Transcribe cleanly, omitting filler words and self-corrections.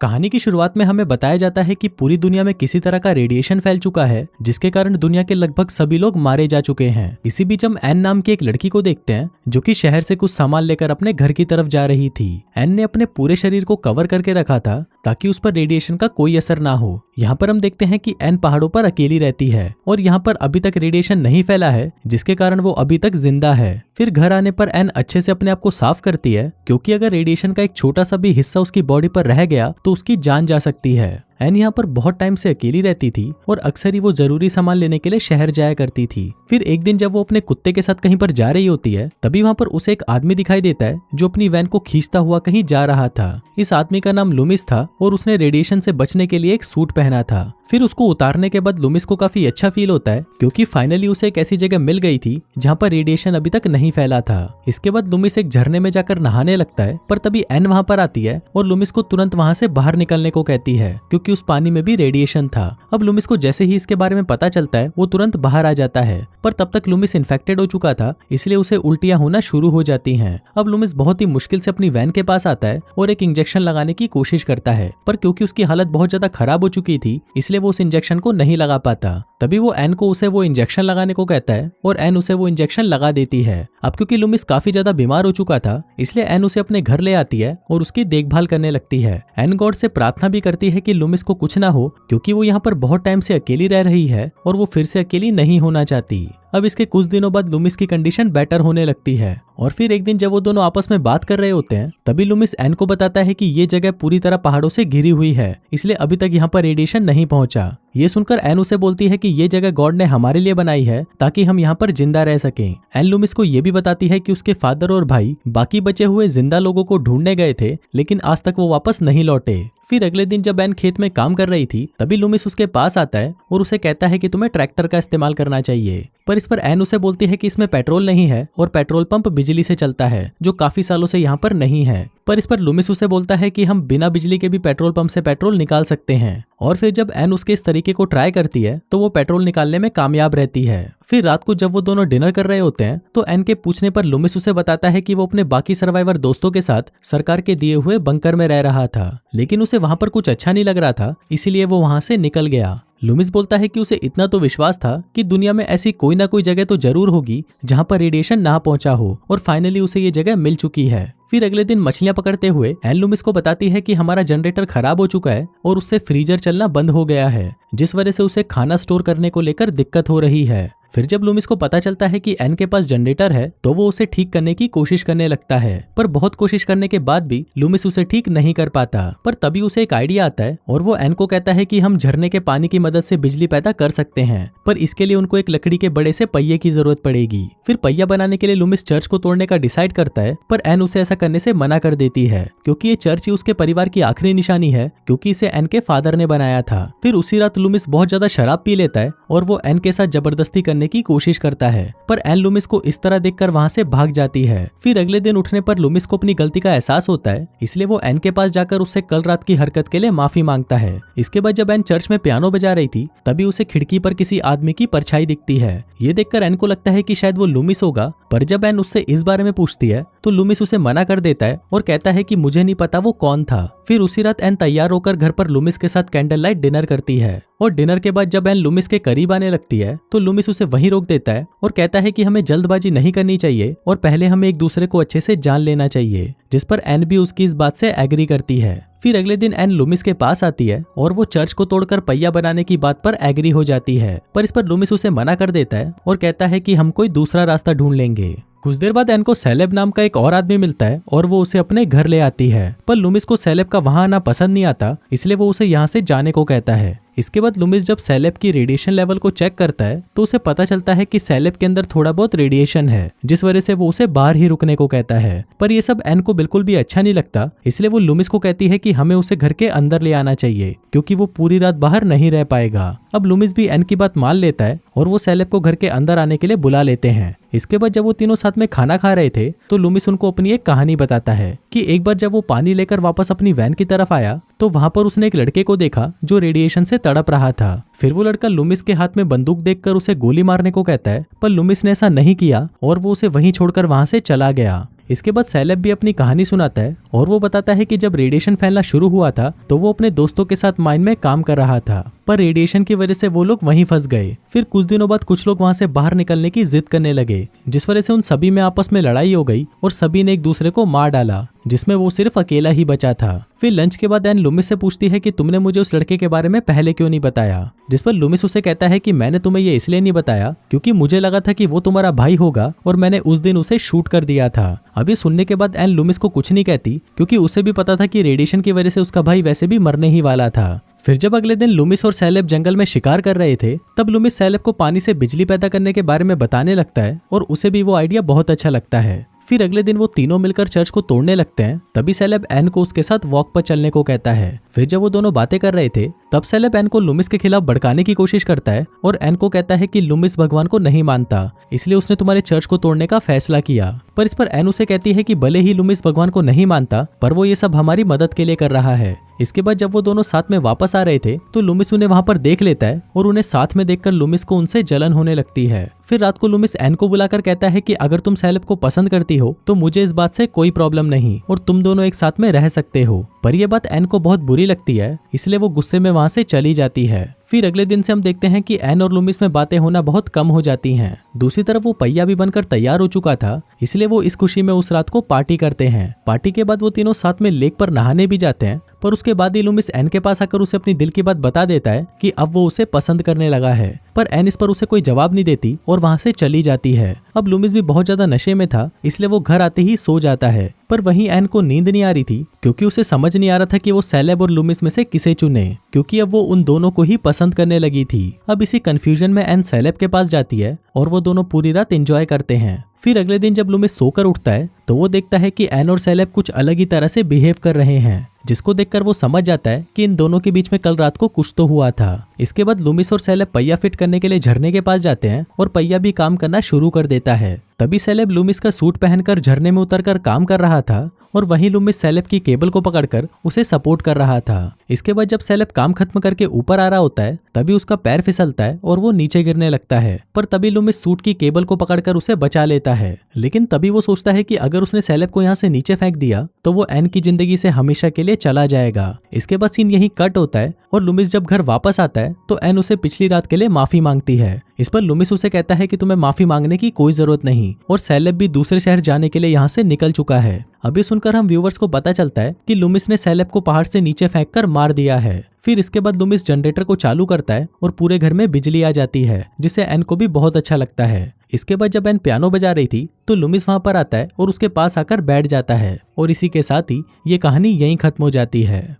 कहानी की शुरुआत में हमें बताया जाता है कि पूरी दुनिया में किसी तरह का रेडिएशन फैल चुका है, जिसके कारण दुनिया के लगभग सभी लोग मारे जा चुके हैं। इसी बीच हम एन नाम की एक लड़की को देखते हैं जो कि शहर से कुछ सामान लेकर अपने घर की तरफ जा रही थी। एन ने अपने पूरे शरीर को कवर करके रखा था ताकि उस पर रेडिएशन का कोई असर ना हो। यहाँ पर हम देखते हैं कि एन पहाड़ों पर अकेली रहती है और यहाँ पर अभी तक रेडिएशन नहीं फैला है, जिसके कारण वो अभी तक जिंदा है। फिर घर आने पर एन अच्छे से अपने आप को साफ करती है, क्योंकि अगर रेडिएशन का एक छोटा सा भी हिस्सा उसकी बॉडी पर रह गया तो उसकी जान जा सकती है। एन यहाँ पर बहुत टाइम से अकेली रहती थी और अक्सर ही वो जरूरी सामान लेने के लिए शहर जाया करती थी। फिर एक दिन जब वो अपने कुत्ते के साथ कहीं पर जा रही होती है, तभी वहाँ पर उसे एक आदमी दिखाई देता है जो अपनी वैन को खींचता हुआ कहीं जा रहा था। इस आदमी का नाम लुमिस था और उसने रेडिएशन से बचने के लिए एक सूट पहना था। फिर उसको उतारने के बाद लुमिस को काफी अच्छा फील होता है, क्योंकि फाइनली उसे एक ऐसी जगह मिल गई थी जहाँ पर रेडिएशन अभी तक नहीं फैला था। इसके बाद लुमिस एक झरने में जाकर नहाने लगता है, पर तभी एन वहाँ पर आती है और लुमिस को तुरंत वहाँ से बाहर निकलने को कहती है, क्योंकि उस पानी में भी रेडिएशन था। अब लुमिस को जैसे ही इसके बारे में पता चलता है वो तुरंत बाहर आ जाता है, पर तब तक लुमिस इन्फेक्टेड हो चुका था, इसलिए उसे उल्टियां होना शुरू हो जाती हैं। अब लुमिस बहुत ही मुश्किल से अपनी वैन के पास आता है और एक इंजेक्शन लगाने की कोशिश करता है, पर क्योंकि उसकी हालत बहुत ज्यादा खराब हो चुकी थी, इसलिए वो उस इंजेक्शन को नहीं लगा पाता। तभी वो एन को उसे वो इंजेक्शन लगाने को कहता है और एन उसे वो इंजेक्शन लगा देती है। अब क्योंकि लुमिस काफी ज्यादा बीमार हो चुका था, इसलिए एन उसे अपने घर ले आती है और उसकी देखभाल करने लगती है। एन गॉड से प्रार्थना भी करती है कि लुमिस को कुछ ना हो, क्योंकि वो यहाँ पर बहुत टाइम से अकेली रह रही है और वो फिर से अकेली नहीं होना चाहती। अब इसके कुछ दिनों बाद लुमिस की कंडीशन बेटर होने लगती है और फिर एक दिन जब वो दोनों आपस में बात कर रहे होते हैं, तभी लुमिस एन को बताता है कि ये जगह पूरी तरह पहाड़ों से घिरी हुई है, इसलिए अभी तक यहाँ पर रेडिएशन नहीं पहुंचा। ये सुनकर एन उसे बोलती है कि ये जगह गॉड ने हमारे लिए बनाई है ताकि हम यहाँ पर जिंदा रह सकें। एन लुमिस को ये भी बताती है कि उसके फादर और भाई बाकी बचे हुए जिंदा लोगों को ढूंढने गए थे, लेकिन आज तक वो वापस नहीं लौटे। फिर अगले दिन जब एन खेत में काम कर रही थी, तभी लुमिस उसके पास आता है और उसे कहता है कि तुम्हें ट्रैक्टर का इस्तेमाल करना चाहिए। पर इस पर एन उसे बोलती है कि इसमें पेट्रोल नहीं है और पेट्रोल पंप बिजली से चलता है, जो काफी सालों से यहाँ पर नहीं है। पर इस पर लुमिस उसे बोलता है कि हम बिना बिजली के भी पेट्रोल पंप से पेट्रोल निकाल सकते हैं। और फिर जब एन उसके इस तरीके को ट्राई करती है तो वो पेट्रोल निकालने में कामयाब रहती है। फिर रात को जब वो दोनों डिनर कर रहे होते हैं, तो एन के पूछने पर लुमिस उसे बताता है कि वो अपने बाकी सर्वाइवर दोस्तों के साथ सरकार के दिए हुए बंकर में रह रहा था, लेकिन उसे वहां पर कुछ अच्छा नहीं लग रहा था, इसीलिए वो वहां से निकल गया। लुमिस बोलता है कि उसे इतना तो विश्वास था कि दुनिया में ऐसी कोई ना कोई जगह तो जरूर होगी जहां पर रेडिएशन ना पहुंचा हो, और फाइनली उसे ये जगह मिल चुकी है। फिर अगले दिन मछलियां पकड़ते हुए एन लुमिस को बताती है कि हमारा जनरेटर खराब हो चुका है और उससे फ्रीजर चलना बंद हो गया है, जिस वजह से उसे खाना स्टोर करने को लेकर दिक्कत हो रही है। फिर जब लुमिस को पता चलता है कि एन के पास जनरेटर है, तो वो उसे ठीक करने की कोशिश करने लगता है, पर बहुत कोशिश करने के बाद भी लुमिस उसे ठीक नहीं कर पाता। पर तभी उसे एक आइडिया आता है और वो एन को कहता है कि हम झरने के पानी की मदद से बिजली पैदा कर सकते हैं, पर इसके लिए उनको एक लकड़ी के बड़े से पहिए की जरूरत पड़ेगी। फिर पहिया बनाने के लिए लुमिस चर्च को तोड़ने का डिसाइड करता है, पर एन उसे ऐसा करने से मना कर देती है, क्योंकि ये चर्च ही उसके परिवार की आखिरी निशानी है, क्योंकि इसे एन के फादर ने बनाया था। फिर उसी रात लुमिस बहुत ज्यादा शराब पी लेता है और वो एन के साथ जबरदस्ती करने की कोशिश करता है, पर एन लुमिस को इस तरह देखकर वहां से भाग जाती है। फिर अगले दिन उठने पर लुमिस को अपनी गलती का एहसास होता है, इसलिए वो एन के पास जाकर उससे कल रात की हरकत के लिए माफी मांगता है। इसके बाद जब एन चर्च में पियानो बजा रही थी, तभी उसे खिड़की पर किसी आदमी की परछाई दिखती है। ये देखकर एन को लगता है कि शायद वो लुमिस होगा, पर जब एन उससे इस बारे में पूछती है तो लुमिस उसे मना कर देता है और कहता है कि मुझे नहीं पता वो कौन था। फिर उसी रात एन तैयार होकर घर पर लुमिस के साथ कैंडल लाइट डिनर करती है, और डिनर के बाद जब एन लुमिस के करीब आने लगती है तो लुमिस उसे वहीं रोक देता है और कहता है कि हमें जल्दबाजी नहीं करनी चाहिए और पहले हमें एक दूसरे को अच्छे से जान लेना चाहिए, जिस पर एन भी उसकी इस बात से एग्री करती है। फिर अगले दिन एन लुमिस के पास आती है और वो चर्च को तोड़कर पहिया बनाने की बात पर एग्री हो जाती है, पर इस पर लुमिस उसे मना कर देता है और कहता है कि हम कोई दूसरा रास्ता ढूंढ लेंगे। कुछ देर बाद एन को सेलेब नाम का एक और आदमी मिलता है और वो उसे अपने घर ले आती है, पर लुमिस को सेलेब का वहां आना पसंद नहीं आता, इसलिए वो उसे यहाँ से जाने को कहता है। इसके बाद लुमिस जब सेलेब की रेडिएशन लेवल को चेक करता है तो उसे पता चलता है कि सेलेब के अंदर थोड़ा बहुत रेडिएशन है, जिस वजह से वो उसे बाहर ही रुकने को कहता है। पर ये सब एन को बिल्कुल भी अच्छा नहीं लगता, इसलिए वो लुमिस को कहती है कि हमें उसे घर के अंदर ले आना चाहिए, क्योंकि वो पूरी रात बाहर नहीं रह पाएगा। अब लुमिस भी एन की बात मान लेता है और वो सेलेब को घर के अंदर आने के लिए बुला लेते हैं। इसके बाद जब वो तीनों साथ में खाना खा रहे थे तो लुमिस उनको अपनी एक कहानी बताता है कि एक बार जब वो पानी लेकर वापस अपनी वैन की तरफ आया तो वहां पर उसने एक लड़के को देखा जो रेडिएशन से तड़प रहा था। फिर वो लड़का लुमिस के हाथ में बंदूक देखकर उसे गोली मारने को कहता है, पर लुमिस ने ऐसा नहीं किया और वो उसे वहीं छोड़कर वहां से चला गया। इसके बाद सैलेब भी अपनी कहानी सुनाता है और वो बताता है कि जब रेडिएशन फैलना शुरू हुआ था तो वो अपने दोस्तों के साथ माइन में काम कर रहा था, पर रेडिएशन की वजह से वो लोग वहीं फंस गए। फिर कुछ दिनों बाद कुछ लोग वहां से बाहर निकलने की जिद करने लगे, जिस वजह से उन सभी में आपस में लड़ाई हो गई और सभी ने एक दूसरे को मार डाला, जिसमें वो सिर्फ अकेला ही बचा था। फिर लंच के बाद एन लुमिस से पूछती है कि तुमने मुझे उस लड़के के बारे में पहले क्यों नहीं बताया, जिस पर लुमिस उसे कहता है कि मैंने तुम्हें ये इसलिए नहीं बताया क्योंकि मुझे लगा था कि वो तुम्हारा भाई होगा और मैंने उस दिन उसे शूट कर दिया था। अब ये सुनने के बाद एन लुमिस को कुछ नहीं कहती क्योंकि उसे भी पता था कि रेडिएशन की वजह से उसका भाई वैसे भी मरने ही वाला था। फिर जब अगले दिन लुमिस और सैलेब जंगल में शिकार कर रहे थे तब लुमिस सैलेब को पानी से बिजली पैदा करने के बारे में बताने लगता है और उसे भी वो आइडिया बहुत अच्छा लगता है। फिर अगले दिन वो तीनों मिलकर चर्च को तोड़ने लगते हैं। तभी सैलेब एन को उसके साथ वॉक पर चलने को कहता है। फिर जब वो दोनों बातें कर रहे थे तब सैलेब एन को लुमिस के खिलाफ भड़काने की कोशिश करता है और एन को कहता है कि लुमिस भगवान को नहीं मानता, इसलिए उसने तुम्हारे चर्च को तोड़ने का फैसला किया। पर इस पर एन उसे कहती है कि भले ही लुमिस भगवान को नहीं मानता पर वो ये सब हमारी मदद के लिए कर रहा है। इसके बाद जब वो दोनों साथ में वापस आ रहे थे तो लुमिस उन्हें वहां पर देख लेता है और उन्हें साथ में देखकर लुमिस को उनसे जलन होने लगती है। फिर रात को लुमिस एन को बुलाकर कहता है कि अगर तुम सैलेब को पसंद करती हो तो मुझे इस बात से कोई प्रॉब्लम नहीं और तुम दोनों एक साथ में रह सकते हो। पर यह बात एन को बहुत बुरी लगती है, इसलिए वो गुस्से में वहां से चली जाती है। फिर अगले दिन से हम देखते हैं कि एन और लुमिस में बातें होना बहुत कम हो जाती हैं। दूसरी तरफ वो पहिया भी बनकर तैयार हो चुका था, इसलिए वो इस खुशी में उस रात को पार्टी करते हैं। पार्टी के बाद वो तीनों साथ में लेक पर नहाने भी जाते हैं, पर उसके बाद ही लुमिस एन के पास आकर उसे अपनी दिल की बात बता देता है कि अब वो उसे पसंद करने लगा है। पर एन इस पर उसे कोई जवाब नहीं देती और वहां से चली जाती है। अब लुमिस भी बहुत ज्यादा नशे में था, इसलिए वो घर आते ही सो जाता है। पर वहीं एन को नींद नहीं आ रही थी क्योंकि उसे समझ नहीं आ रहा था कि वो सैलेब और लुमिस में से किसे चुने, क्योंकि अब वो उन दोनों को ही पसंद करने लगी थी। अब इसी कंफ्यूजन में एन सैलेब के पास जाती है और वो दोनों पूरी रात एंजॉय करते हैं। फिर अगले दिन जब लुमिस सोकर उठता है तो वो देखता है कि एन और सैलेब कुछ अलग ही तरह से बिहेव कर रहे हैं, जिसको देखकर वो समझ जाता है कि इन दोनों के बीच में कल रात को कुछ तो हुआ था। इसके बाद लुमिस और सैलेब पहिया फिट करने के लिए झरने के पास जाते हैं और पहिया भी काम करना शुरू कर देता है। तभी सैलेब लुमिस का सूट पहनकर झरने में उतरकर काम कर रहा था और वहीं लुमिस सैलेब की केबल को पकड़कर उसे सपोर्ट कर रहा था। इसके बाद जब सैलेब काम खत्म करके ऊपर आ रहा होता है तभी उसका पैर फिसलता है और वो नीचे गिरने लगता है, पर तभी लुमिस सूट की केबल को पकड़कर उसे बचा लेता है। लेकिन तभी वो सोचता है कि अगर उसने सैलेब को यहाँ से नीचे फेंक दिया तो वो एन की जिंदगी से हमेशा के लिए चला जाएगा। इसके बाद सीन यही कट होता है और लुमिस जब घर वापस आता है तो एन उसे पिछली रात के लिए माफी मांगती है। इस पर लुमिस उसे कहता है कि तुम्हें माफी मांगने की कोई जरूरत नहीं और सैलेब भी दूसरे शहर जाने के लिए यहाँ से निकल चुका है। अभी सुनकर हम व्यूवर्स को पता चलता है कि लुमिस ने सैलेब को पहाड़ से नीचे फेंककर मार दिया है। फिर इसके बाद लुमिस जनरेटर को चालू करता है और पूरे घर में बिजली आ जाती है, जिससे एन को भी बहुत अच्छा लगता है। इसके बाद जब एन पियानो बजा रही थी तो लुमिस वहां पर आता है और उसके पास आकर बैठ जाता है और इसी के साथ ही ये कहानी यहीं खत्म हो जाती है।